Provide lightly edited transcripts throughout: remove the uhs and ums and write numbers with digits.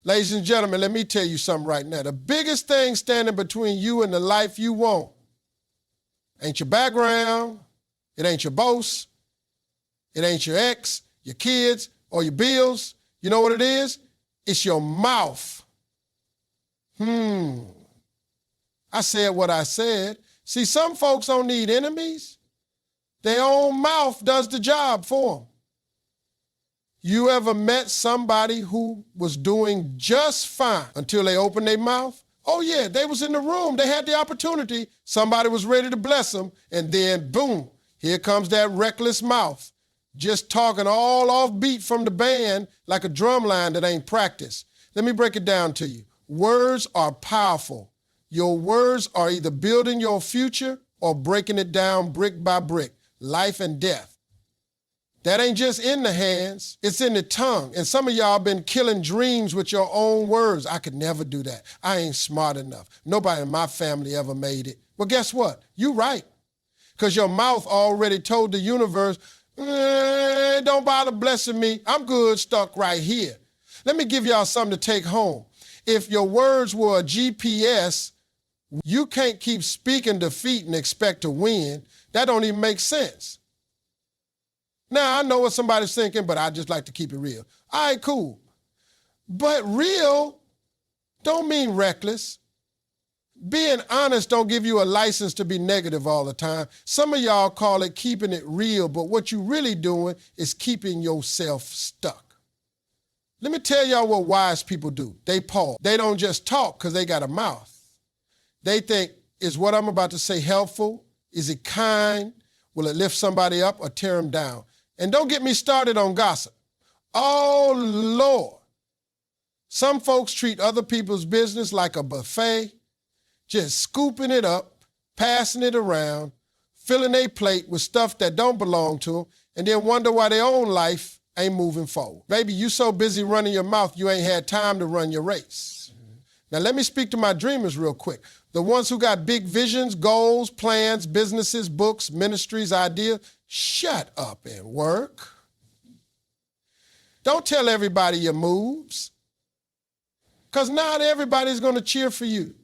Ladies and gentlemen, let me tell you something right now. The biggest thing standing between you and the life you want ain't your background, it ain't your boss, it ain't your ex, your kids, or your bills. You know what it is? It's your mouth. I said what I said. See, some folks don't need enemies. Their own mouth does the job for them. You ever met somebody who was doing just fine until they opened their mouth? Oh yeah, they was in the room, they had the opportunity, somebody was ready to bless them, and then boom, here comes that reckless mouth, just talking all off beat from the band like a drum line that ain't practiced. Let me break it down to you. Words are powerful. Your words are either building your future or breaking it down brick by brick, life and death. That ain't just in the hands, it's in the tongue. And some of y'all been killing dreams with your own words. I could never do that. I ain't smart enough. Nobody in my family ever made it. Well, guess what? You right. Because your mouth already told the universe, don't bother blessing me. I'm good stuck right here. Let me give y'all something to take home. If your words were a GPS, you can't keep speaking defeat and expect to win. That don't even make sense. Now, I know what somebody's thinking, but I just like to keep it real. All right, cool. But real don't mean reckless. Being honest don't give you a license to be negative all the time. Some of y'all call it keeping it real, but what you really doing is keeping yourself stuck. Let me tell y'all what wise people do. They pause. They don't just talk because they got a mouth. They think, is what I'm about to say helpful? Is it kind? Will it lift somebody up or tear them down? And don't get me started on gossip. Oh, Lord. Some folks treat other people's business like a buffet, just scooping it up, passing it around, filling their plate with stuff that don't belong to them, and then wonder why their own life ain't moving forward. Baby, you so busy running your mouth, you ain't had time to run your race. Now, let me speak to my dreamers real quick. The ones who got big visions, goals, plans, businesses, books, ministries, ideas, shut up and work. Don't tell everybody your moves, because not everybody's going to cheer for you.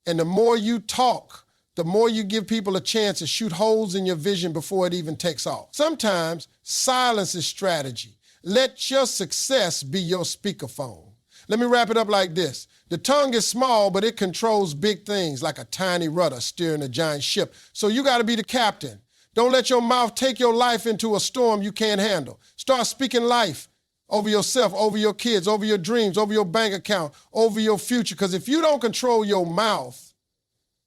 And the more you talk, the more you give people a chance to shoot holes in your vision before it even takes off. Sometimes silence is strategy. Let your success be your speakerphone. Let me wrap it up like this. The tongue is small, but it controls big things like a tiny rudder steering a giant ship. So you got to be the captain. Don't let your mouth take your life into a storm you can't handle. Start speaking life over yourself, over your kids, over your dreams, over your bank account, over your future. Because if you don't control your mouth,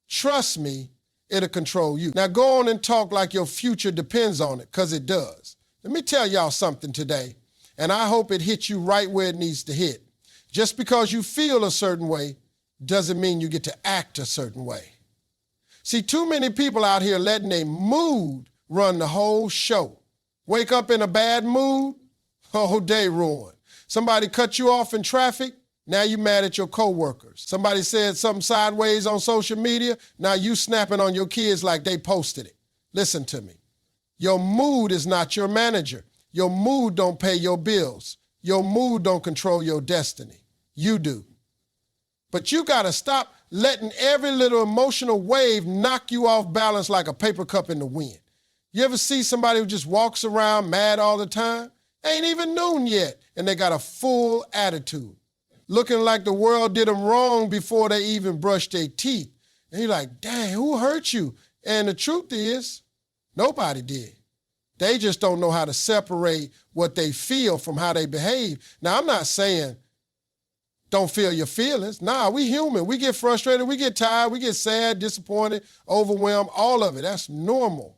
trust me, it'll control you. Now go on and talk like your future depends on it, because it does. Let me tell y'all something today, and I hope it hits you right where it needs to hit. Just because you feel a certain way doesn't mean you get to act a certain way. See, too many people out here letting their mood run the whole show. Wake up in a bad mood, whole day ruined. Somebody cut you off in traffic, now you mad at your coworkers. Somebody said something sideways on social media, now you snapping on your kids like they posted it. Listen to me. Your mood is not your manager. Your mood don't pay your bills. Your mood don't control your destiny. You do. But you got to stop letting every little emotional wave knock you off balance like a paper cup in the wind. You ever see somebody who just walks around mad all the time? Ain't even noon yet, and they got a full attitude, looking like the world did them wrong before they even brushed their teeth. And you're like, dang, who hurt you? And the truth is, nobody did. They just don't know how to separate what they feel from how they behave. Now, I'm not saying don't feel your feelings. Nah, we human. We get frustrated, we get tired, we get sad, disappointed, overwhelmed, all of it. That's normal.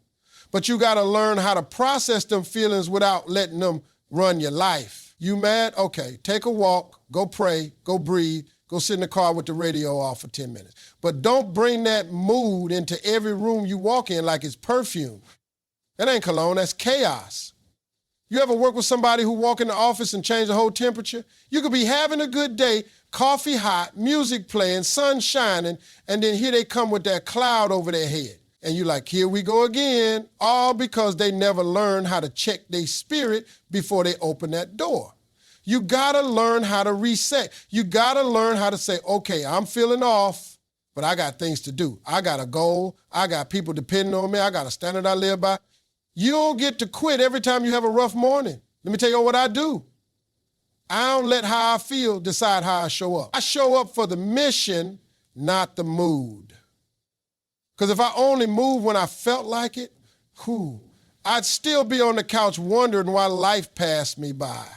But you got to learn how to process them feelings without letting them run your life. You mad? Okay, take a walk, go pray, go breathe, go sit in the car with the radio off for 10 minutes. But don't bring that mood into every room you walk in like it's perfume. That ain't cologne, that's chaos. You ever work with somebody who walk in the office and change the whole temperature? You could be having a good day, coffee hot, music playing, sun shining, and then here they come with that cloud over their head. And you're like, here we go again, all because they never learned how to check their spirit before they open that door. You gotta learn how to reset. You gotta learn how to say, okay, I'm feeling off, but I got things to do. I got a goal. I got people depending on me. I got a standard I live by. You don't get to quit every time you have a rough morning. Let me tell you what I do. I don't let how I feel decide how I show up. I show up for the mission, not the mood. Because if I only moved when I felt like it, I'd still be on the couch wondering why life passed me by.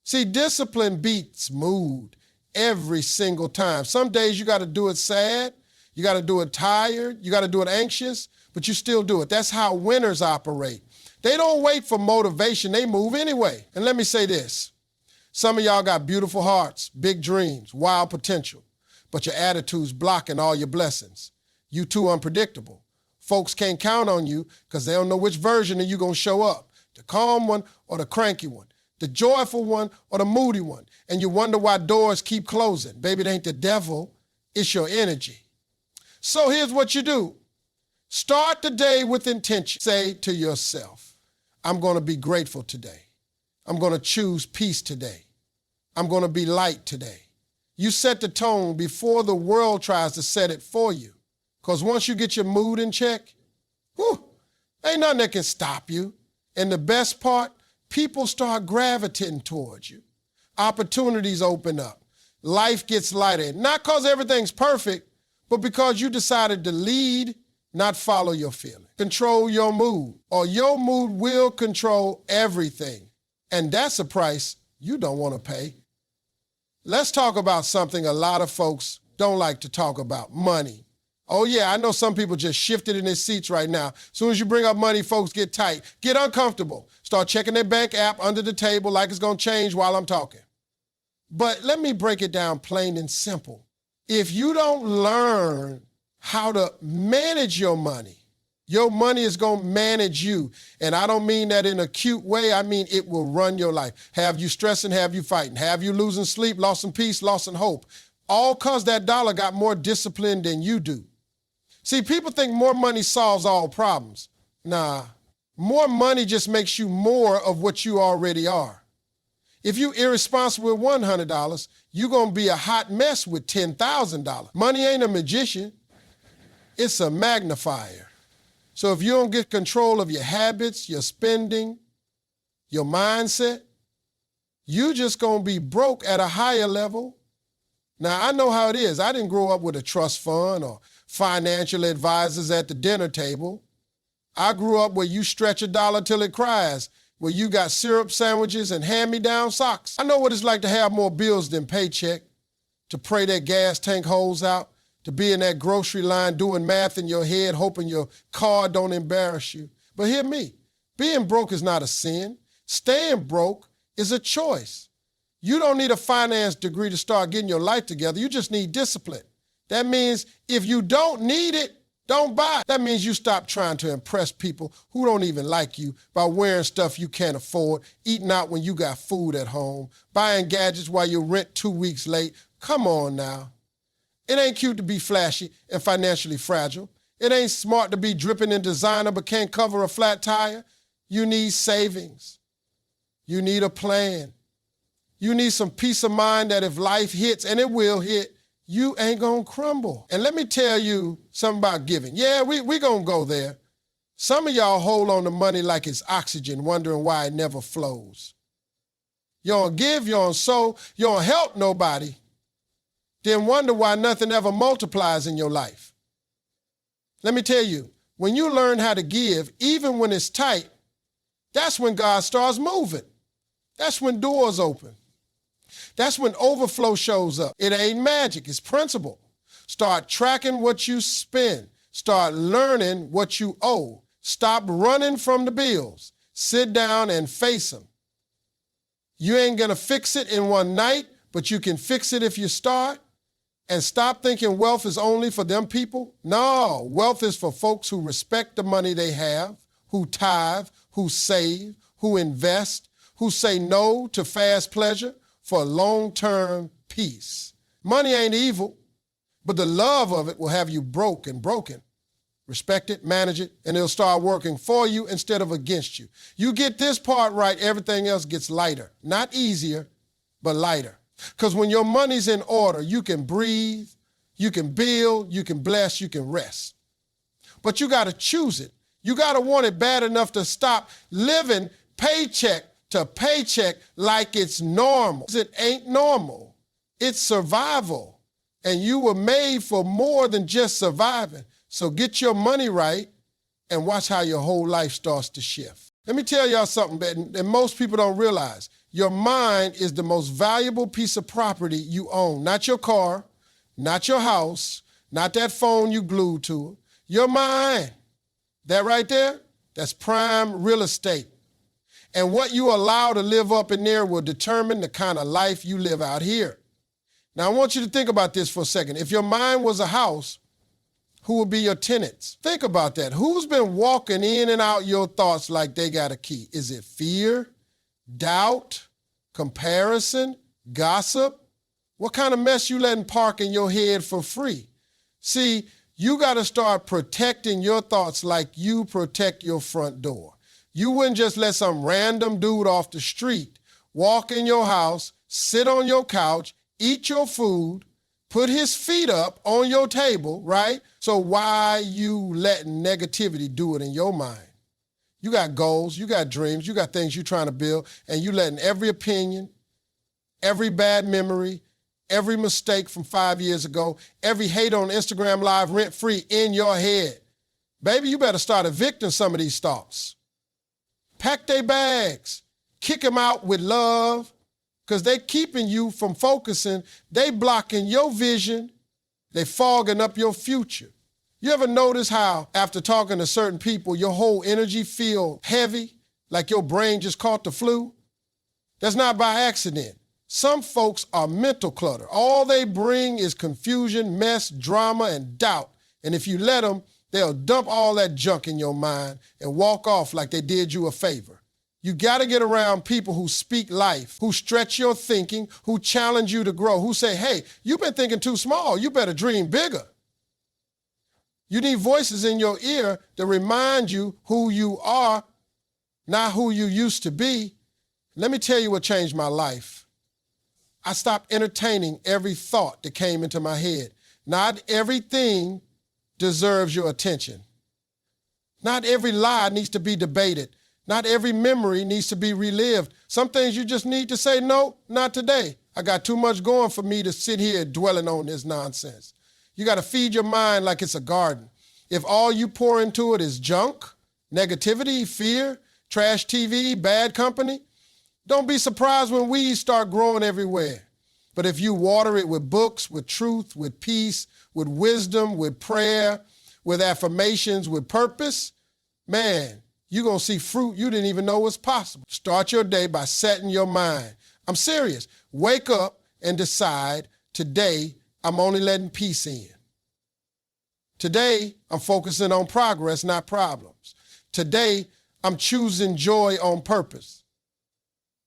See, discipline beats mood every single time. Some days you got to do it sad, you got to do it tired, you got to do it anxious, but you still do it. That's how winners operate. They don't wait for motivation, they move anyway. And let me say this. Some of y'all got beautiful hearts, big dreams, wild potential, but your attitude's blocking all your blessings. You too unpredictable. Folks can't count on you because they don't know which version of you gonna show up, the calm one or the cranky one, the joyful one or the moody one. And you wonder why doors keep closing. Baby, it ain't the devil, it's your energy. So here's what you do. Start the day with intention. Say to yourself, I'm gonna be grateful today. I'm gonna choose peace today. I'm gonna be light today. You set the tone before the world tries to set it for you. Because once you get your mood in check, ain't nothing that can stop you. And the best part, people start gravitating towards you. Opportunities open up. Life gets lighter. Not because everything's perfect, but because you decided to lead, not follow your feeling. Control your mood, or your mood will control everything. And that's a price you don't want to pay. Let's talk about something a lot of folks don't like to talk about, money. Oh yeah, I know some people just shifted in their seats right now. As soon as you bring up money, folks get tight, get uncomfortable, start checking their bank app under the table like it's gonna change while I'm talking. But let me break it down plain and simple. If you don't learn how to manage your money is gonna manage you. And I don't mean that in a cute way, I mean it will run your life. Have you stressing, have you fighting, have you losing sleep, lost some peace, lost some hope. All cause that dollar got more discipline than you do. See, people think more money solves all problems. Nah, more money just makes you more of what you already are. If you irresponsible with $100, you're gonna be a hot mess with $10,000. Money ain't a magician, it's a magnifier. So if you don't get control of your habits, your spending, your mindset, you just gonna be broke at a higher level. Now, I know how it is. I didn't grow up with a trust fund or financial advisors at the dinner table. I grew up where you stretch a dollar till it cries, where you got syrup sandwiches and hand-me-down socks. I know what it's like to have more bills than paycheck, to pray that gas tank holds out, to be in that grocery line doing math in your head, hoping your card don't embarrass you. But hear me, being broke is not a sin. Staying broke is a choice. You don't need a finance degree to start getting your life together. You just need discipline. That means if you don't need it, don't buy it. That means you stop trying to impress people who don't even like you by wearing stuff you can't afford, eating out when you got food at home, buying gadgets while your rent 2 weeks late. Come on now. It ain't cute to be flashy and financially fragile. It ain't smart to be dripping in designer but can't cover a flat tire. You need savings. You need a plan. You need some peace of mind that if life hits, and it will hit, you ain't gonna crumble. And let me tell you something about giving. Yeah, we gonna go there. Some of y'all hold on to money like it's oxygen, wondering why it never flows. You don't give, you don't sow, you don't help nobody, then wonder why nothing ever multiplies in your life. Let me tell you, when you learn how to give, even when it's tight, that's when God starts moving. That's when doors open. That's when overflow shows up. It ain't magic, it's principle. Start tracking what you spend. Start learning what you owe. Stop running from the bills. Sit down and face them. You ain't gonna fix it in one night, but you can fix it if you start. And stop thinking wealth is only for them people. No, wealth is for folks who respect the money they have, who tithe, who save, who invest, who say no to fast pleasure for long-term peace. Money ain't evil, but the love of it will have you broke and broken. Respect it, manage it, and it'll start working for you instead of against you. You get this part right, everything else gets lighter. Not easier, but lighter. Because when your money's in order, you can breathe, you can build, you can bless, you can rest. But you got to choose it. You got to want it bad enough to stop living paycheck to paycheck like it's normal. It ain't normal. It's survival. And you were made for more than just surviving. So get your money right and watch how your whole life starts to shift. Let me tell y'all something that most people don't realize. Your mind is the most valuable piece of property you own. Not your car, not your house, not that phone you glued to it. Your mind. That right there, that's prime real estate. And what you allow to live up in there will determine the kind of life you live out here. Now, I want you to think about this for a second. If your mind was a house, who would be your tenants? Think about that. Who's been walking in and out your thoughts like they got a key? Is it fear, doubt, comparison, gossip? What kind of mess you letting park in your head for free? See, you got to start protecting your thoughts like you protect your front door. You wouldn't just let some random dude off the street walk in your house, sit on your couch, eat your food, put his feet up on your table, right? So why you letting negativity do it in your mind? You got goals, you got dreams, you got things you're trying to build, and you letting every opinion, every bad memory, every mistake from 5 years ago, every hate on Instagram Live rent-free in your head. Baby, you better start evicting some of these thoughts. Pack their bags, kick them out with love, because they keeping you from focusing. They blocking your vision. They fogging up your future. You ever notice how after talking to certain people, your whole energy feel heavy, like your brain just caught the flu? That's not by accident. Some folks are mental clutter. All they bring is confusion, mess, drama, and doubt. And if you let them, they'll dump all that junk in your mind and walk off like they did you a favor. You got to get around people who speak life, who stretch your thinking, who challenge you to grow, who say, hey, you've been thinking too small. You better dream bigger. You need voices in your ear to remind you who you are, not who you used to be. Let me tell you what changed my life. I stopped entertaining every thought that came into my head. Not everything deserves your attention. Not every lie needs to be debated. Not every memory needs to be relived. Some things you just need to say, no, not today. I got too much going for me to sit here dwelling on this nonsense. You got to feed your mind like it's a garden. If all you pour into it is junk, negativity, fear, trash TV, bad company, don't be surprised when weeds start growing everywhere. But if you water it with books, with truth, with peace, with wisdom, with prayer, with affirmations, with purpose, man, you're going to see fruit you didn't even know was possible. Start your day by setting your mind. I'm serious. Wake up and decide, today, I'm only letting peace in. Today, I'm focusing on progress, not problems. Today, I'm choosing joy on purpose.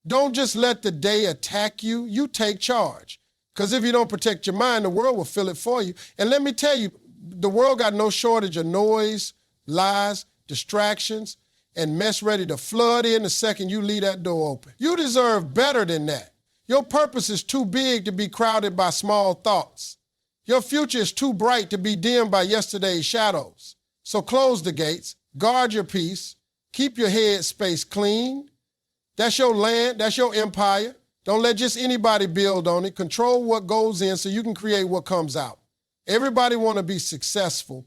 Don't just let the day attack you. You take charge. Because if you don't protect your mind, the world will fill it for you. And let me tell you, the world got no shortage of noise, lies, distractions, and mess ready to flood in the second you leave that door open. You deserve better than that. Your purpose is too big to be crowded by small thoughts. Your future is too bright to be dimmed by yesterday's shadows. So close the gates, guard your peace, keep your head space clean. That's your land, that's your empire. Don't let just anybody build on it. Control what goes in so you can create what comes out. Everybody want to be successful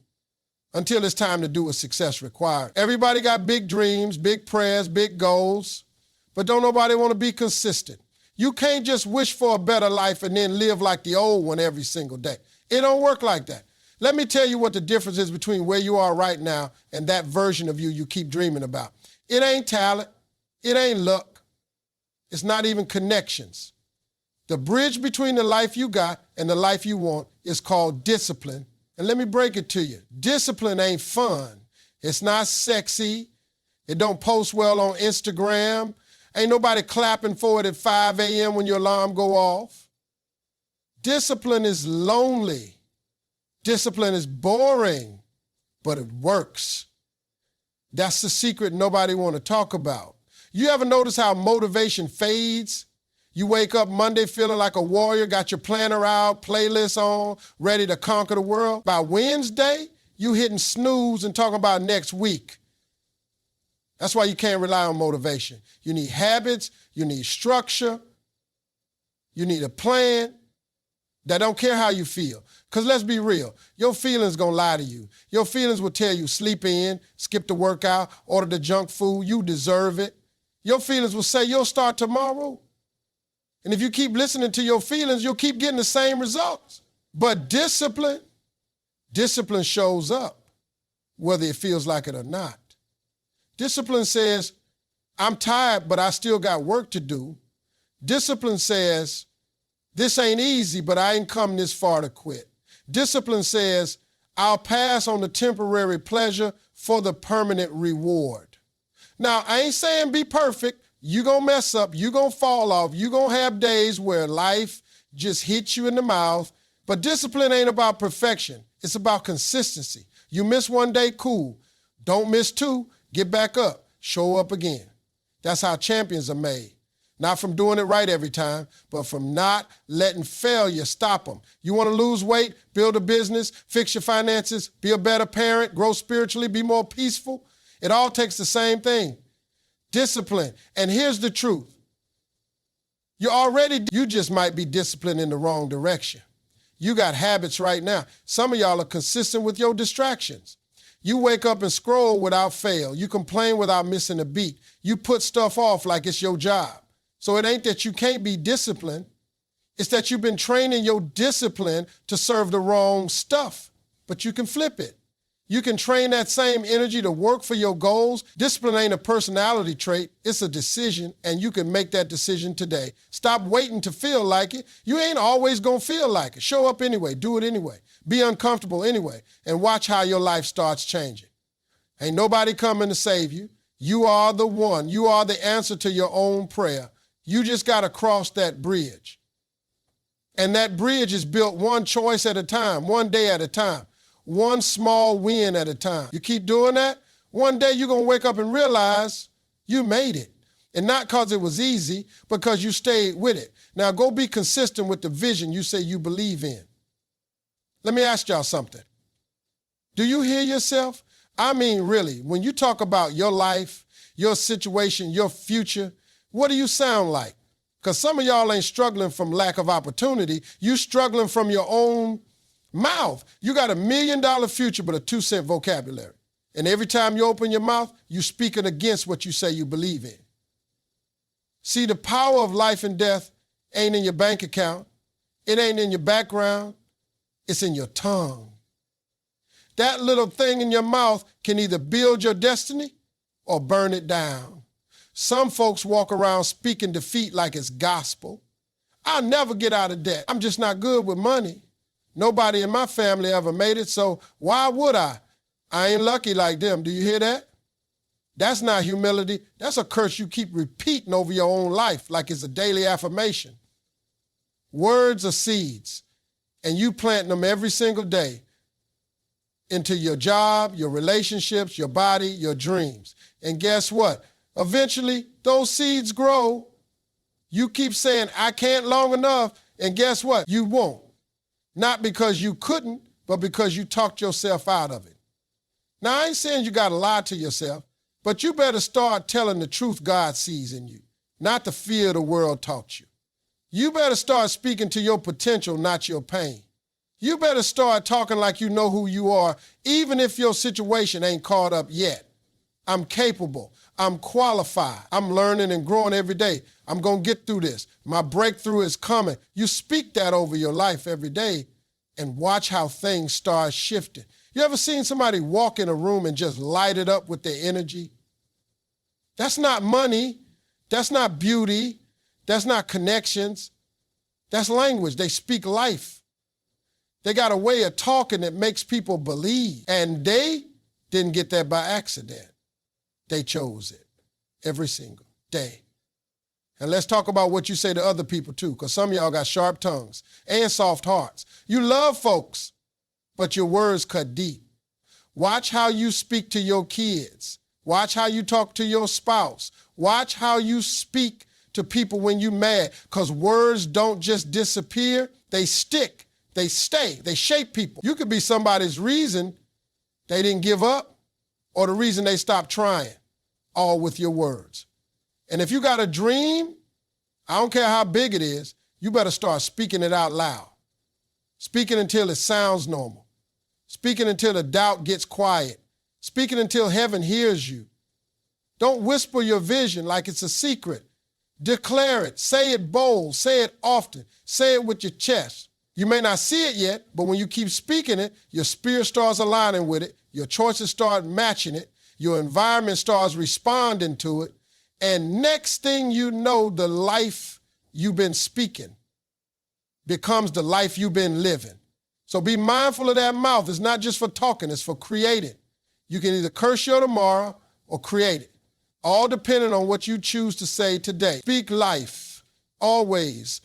until it's time to do what success requires. Everybody got big dreams, big prayers, big goals, but don't nobody want to be consistent. You can't just wish for a better life and then live like the old one every single day. It don't work like that. Let me tell you what the difference is between where you are right now and that version of you keep dreaming about. It ain't talent. It ain't luck. It's not even connections. The bridge between the life you got and the life you want is called discipline. And let me break it to you. Discipline ain't fun. It's not sexy. It don't post well on Instagram. Ain't nobody clapping for it at 5 a.m. when your alarm go off. Discipline is lonely. Discipline is boring, but it works. That's the secret nobody want to talk about. You ever notice how motivation fades? You wake up Monday feeling like a warrior, got your planner out, playlist on, ready to conquer the world. By Wednesday, you hitting snooze and talking about next week. That's why you can't rely on motivation. You need habits, you need structure, you need a plan that don't care how you feel. Because let's be real, your feelings gonna lie to you. Your feelings will tell you sleep in, skip the workout, order the junk food, you deserve it. Your feelings will say you'll start tomorrow. And if you keep listening to your feelings, you'll keep getting the same results. But discipline shows up whether it feels like it or not. Discipline says, I'm tired, but I still got work to do. Discipline says, this ain't easy, but I ain't come this far to quit. Discipline says, I'll pass on the temporary pleasure for the permanent reward. Now, I ain't saying be perfect. You gonna mess up, you gonna fall off, you gonna have days where life just hits you in the mouth, but discipline ain't about perfection. It's about consistency. You miss one day, cool. Don't miss two, get back up, show up again. That's how champions are made. Not from doing it right every time, but from not letting failure stop them. You want to lose weight, build a business, fix your finances, be a better parent, grow spiritually, be more peaceful? It all takes the same thing, discipline. And here's the truth. You just might be disciplined in the wrong direction. You got habits right now. Some of y'all are consistent with your distractions. You wake up and scroll without fail. You complain without missing a beat. You put stuff off like it's your job. So it ain't that you can't be disciplined. It's that you've been training your discipline to serve the wrong stuff. But you can flip it. You can train that same energy to work for your goals. Discipline ain't a personality trait. It's a decision, and you can make that decision today. Stop waiting to feel like it. You ain't always going to feel like it. Show up anyway. Do it anyway. Be uncomfortable anyway, and watch how your life starts changing. Ain't nobody coming to save you. You are the one. You are the answer to your own prayer. You just got to cross that bridge. And that bridge is built one choice at a time, one day at a time, one small win at a time. You keep doing that, one day you're going to wake up and realize you made it. And not because it was easy, because you stayed with it. Now go be consistent with the vision you say you believe in. Let me ask y'all something. Do you hear yourself? I mean, really, when you talk about your life, your situation, your future, what do you sound like? Because some of y'all ain't struggling from lack of opportunity. You struggling from your own mouth. You got $1 million future, but a 2-cent vocabulary. And every time you open your mouth, you speaking against what you say you believe in. See, the power of life and death ain't in your bank account. It ain't in your background. It's in your tongue. That little thing in your mouth can either build your destiny or burn it down. Some folks walk around speaking defeat like it's gospel. I'll never get out of debt. I'm just not good with money. Nobody in my family ever made it, so why would I? I ain't lucky like them. Do you hear that? That's not humility. That's a curse you keep repeating over your own life like it's a daily affirmation. Words are seeds, and you plant them every single day into your job, your relationships, your body, your dreams. And guess what? Eventually, those seeds grow. You keep saying, I can't long enough, and guess what? You won't. Not because you couldn't, but because you talked yourself out of it. Now, I ain't saying you got to lie to yourself, but you better start telling the truth God sees in you, not the fear the world taught you. You better start speaking to your potential, not your pain. You better start talking like you know who you are, even if your situation ain't caught up yet. I'm capable. I'm qualified. I'm learning and growing every day. I'm going to get through this. My breakthrough is coming. You speak that over your life every day and watch how things start shifting. You ever seen somebody walk in a room and just light it up with their energy? That's not money. That's not beauty. That's not connections. That's language. They speak life. They got a way of talking that makes people believe. And they didn't get that by accident. They chose it every single day. And let's talk about what you say to other people too, because some of y'all got sharp tongues and soft hearts. You love folks, but your words cut deep. Watch how you speak to your kids. Watch how you talk to your spouse. Watch how you speak to people when you mad, because words don't just disappear, they stick, they stay, they shape people. You could be somebody's reason they didn't give up or the reason they stopped trying, all with your words. And if you got a dream, I don't care how big it is, you better start speaking it out loud. Speaking until it sounds normal. Speaking until the doubt gets quiet. Speaking until heaven hears you. Don't whisper your vision like it's a secret. Declare it. Say it bold. Say it often. Say it with your chest. You may not see it yet, but when you keep speaking it, your spirit starts aligning with it. Your choices start matching it. Your environment starts responding to it. And next thing you know, the life you've been speaking becomes the life you've been living. So be mindful of that mouth. It's not just for talking, it's for creating. You can either curse your tomorrow or create it, all depending on what you choose to say today. Speak life, always.